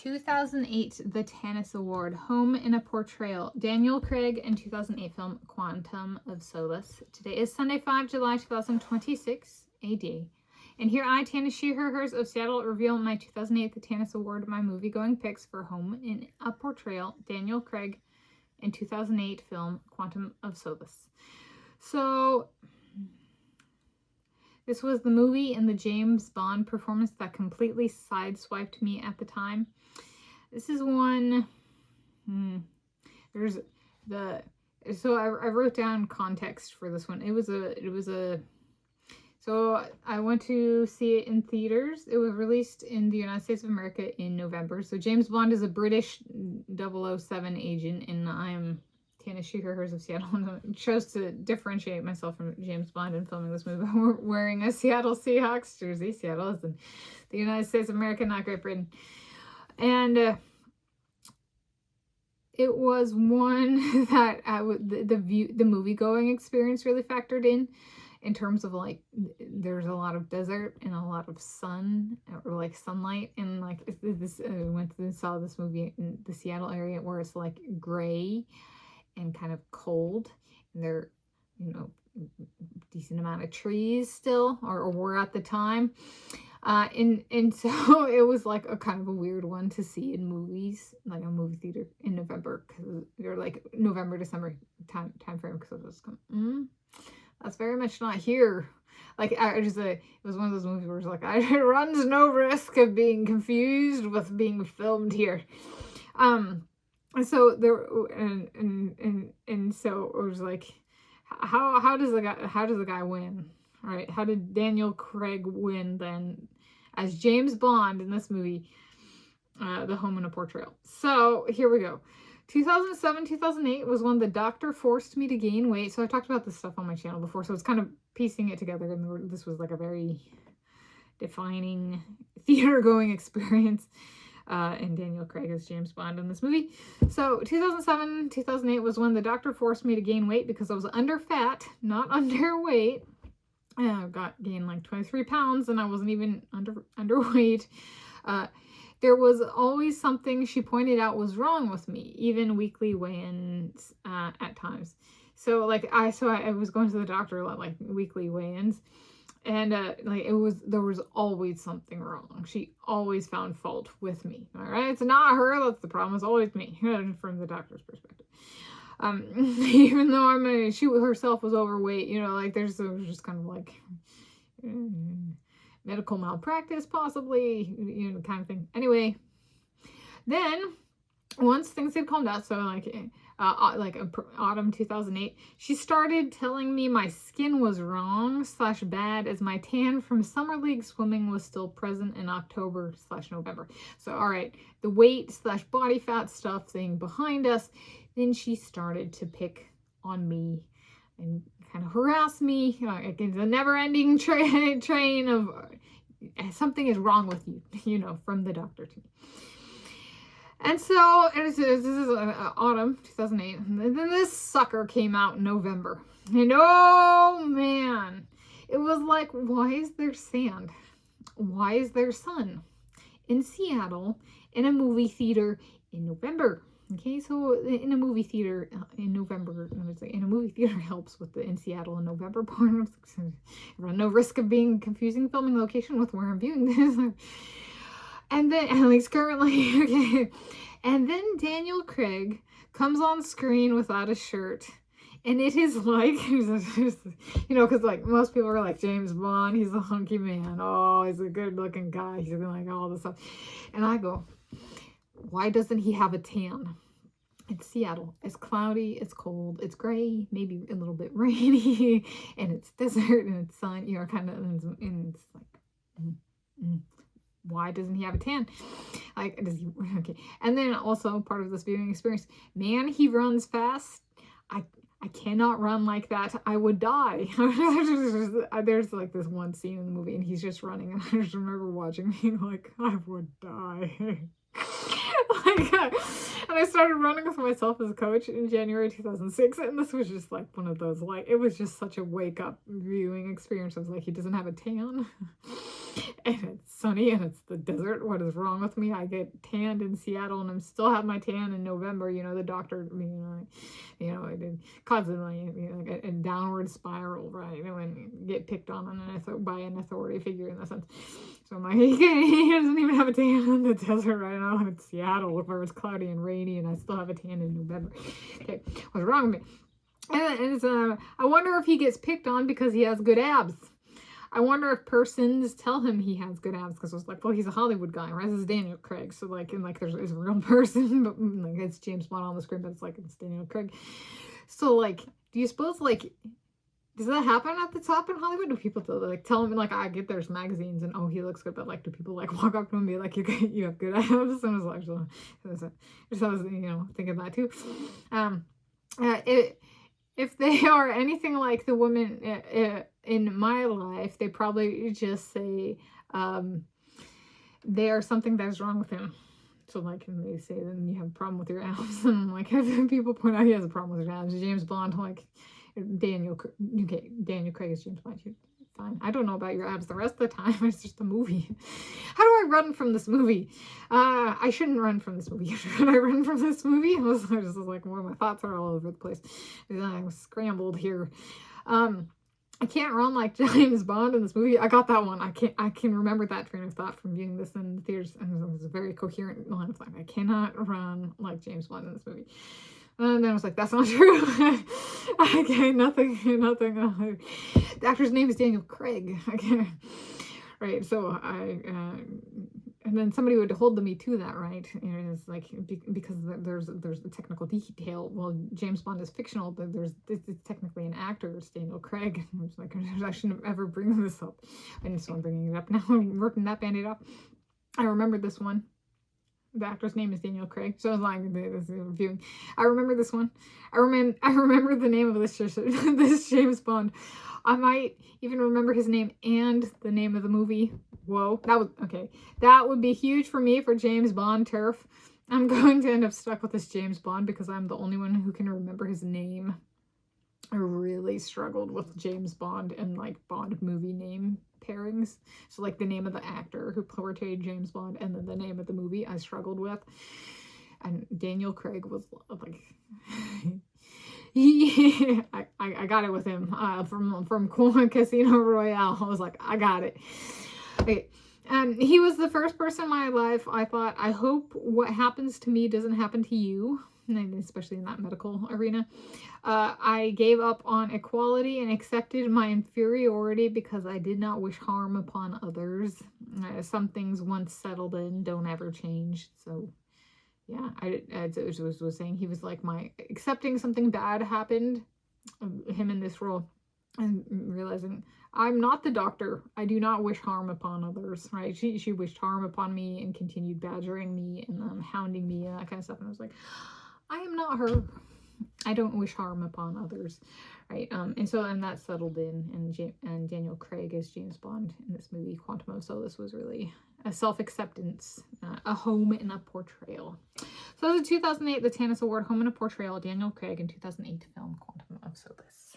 2008, the Tanis Award, Home in a Portrayal, Daniel Craig, and 2008 film Quantum of Solace. Today is Sunday, 5 July 2026 AD. And here I, Tanis, she, her, hers of Seattle, reveal my 2008 the Tanis Award, my movie-going picks for Home in a Portrayal, Daniel Craig, and 2008 film Quantum of Solace. So this was the movie and the James Bond performance that completely sideswiped me at the time. This is one, so I wrote down context for this one. So I went to see it in theaters. It was released in the United States of America in November. So James Bond is a British 007 agent, and I am Tanis, she, her, hers of Seattle. I chose to differentiate myself from James Bond in filming this movie by wearing a Seattle Seahawks jersey. Seattle is in the United States of America, not Great Britain. And it was one that the movie-going experience really factored in terms of, like, there's a lot of desert and a lot of sun, or like sunlight, and like this I went and saw this movie in the Seattle area where it's like gray and kind of cold, and there, decent amount of trees still, or were at the time, and so it was like a kind of a weird one to see in movies, like a movie theater in November, because they're like November, December time frame, because I was going, that's very much not here. Like, it was one of those movies where it's like, it runs no risk of being confused with being filmed here. And so there, and so it was like, how does the guy win? All right, how did Daniel Craig win then as James Bond in this movie, The Home in a Portrayal? So here we go. 2007, 2008 was when the doctor forced me to gain weight. So I talked about this stuff on my channel before, so it's kind of piecing it together. And this was like a very defining theater-going experience. And Daniel Craig as James Bond in this movie. So 2007, 2008 was when the doctor forced me to gain weight because I was under fat, not underweight. I gained like 23 pounds and I wasn't even underweight. There was always something she pointed out was wrong with me, even weekly weigh-ins at times. So like I was going to the doctor a lot, like weekly weigh-ins. And there was always something wrong. She always found fault with me. All right, it's not her that's the problem. It's always me, from the doctor's perspective. Even though she herself was overweight, like there was just kind of like medical malpractice, possibly, kind of thing. Anyway, then once things had calmed down, so autumn 2008, she started telling me my skin was wrong / bad, as my tan from summer league swimming was still present in October / November. So all right, the weight / body fat stuff thing behind us. Then she started to pick on me and kind of harass me. It's a never-ending train of something is wrong with you, from the doctor to me. And so this is autumn 2008, and then this sucker came out in November. And oh man, it was like, why is there sand? Why is there sun in Seattle in a movie theater in November? Okay, so in a movie theater in November, in a movie theater helps with the in Seattle in November part. Run no risk of being confusing filming location with where I'm viewing this. And then, at least currently, okay. And then Daniel Craig comes on screen without a shirt. And it is like, because like most people are like, James Bond, he's a hunky man. Oh, he's a good looking guy. He's like all this stuff. And I go, why doesn't he have a tan? It's Seattle. It's cloudy, it's cold, it's gray, maybe a little bit rainy, and it's desert and it's sun, kind of, and it's like, why doesn't he have a tan? Like, does he? Okay. And then also part of this viewing experience, man, he runs fast. I cannot run like that. I would die. There's like this one scene in the movie and he's just running, and I just remember watching being like, I would die. And I started running with myself as a coach in January 2006, and this was just like one of those, like, it was just such a wake up viewing experience. I was like, he doesn't have a tan. and it's sunny and it's the desert. What is wrong with me? I get tanned in Seattle and I'm still have my tan in November. You know, the doctor, it constantly, like a downward spiral, right? And you get picked on by an authority figure in that sense. So I'm like, he doesn't even have a tan in the desert right now. It's Seattle where it's cloudy and rainy and I still have a tan in November. Okay, what's wrong with me? And I wonder if he gets picked on because he has good abs. I wonder if persons tell him he has good abs because it's like, well, he's a Hollywood guy, right? This is Daniel Craig, so like, and like, there's a real person, but like it's James Bond on the screen, but it's Daniel Craig. So like, do you suppose like, does that happen at the top in Hollywood? Do people tell him like, I get there's magazines and oh he looks good, but like, do people like walk up to him and be like, you have good abs? And I was like, I was thinking that too. If they are anything like the women in my life, they probably just say there's something that's wrong with him. So like, and they say, then you have a problem with your abs. And I'm like, people point out he has a problem with his abs. James Bond, like Daniel Craig is James Bond. Fine. I don't know about your abs the rest of the time. It's just a movie. How do I run from this movie? I shouldn't run from this movie. Should I run from this movie? I was just like, well, my thoughts are all over the place. I'm scrambled here. I can't run like James Bond in this movie. I got that one. I can remember that train of thought from viewing this in the theaters. And it was a very coherent line of thought. I cannot run like James Bond in this movie. And then I was like, that's not true. Okay, nothing. The actor's name is Daniel Craig. Okay. Right, so and then somebody would hold me to that, right? It's like, because there's the technical detail. Well, James Bond is fictional, but it's technically an actor. It's Daniel Craig. I was like, I shouldn't ever bring this up. And so I'm bringing it up now. I'm ripping that Band-Aid off. I remember this one. The actor's name is Daniel Craig. So I was lying this reviewing. I remember this one. I remember the name of this James Bond. I might even remember his name and the name of the movie. Whoa, that was okay. That would be huge for me for James Bond turf. I'm going to end up stuck with this James Bond because I'm the only one who can remember his name. I really struggled with James Bond and like Bond movie name pairings. So like the name of the actor who portrayed James Bond and then the name of the movie I struggled with. And Daniel Craig was like, I got it with him from Casino Royale. I was like, I got it. Okay. He was the first person in my life I thought, I hope what happens to me doesn't happen to you. And especially in that medical arena. I gave up on equality and accepted my inferiority because I did not wish harm upon others. Some things once settled in don't ever change. So yeah, I was saying he was like my accepting something bad happened, him in this role, and realizing I'm not the doctor. I do not wish harm upon others, right? She wished harm upon me and continued badgering me and hounding me and that kind of stuff. And I was like, I am not her. I don't wish harm upon others, right? And that settled in, and Daniel Craig as James Bond in this movie, Quantum of Solace, was really a self-acceptance, a home in a portrayal. So that was in 2008, the Tanis Award, Home in a Portrayal, Daniel Craig, in 2008 film Quantum of Solace.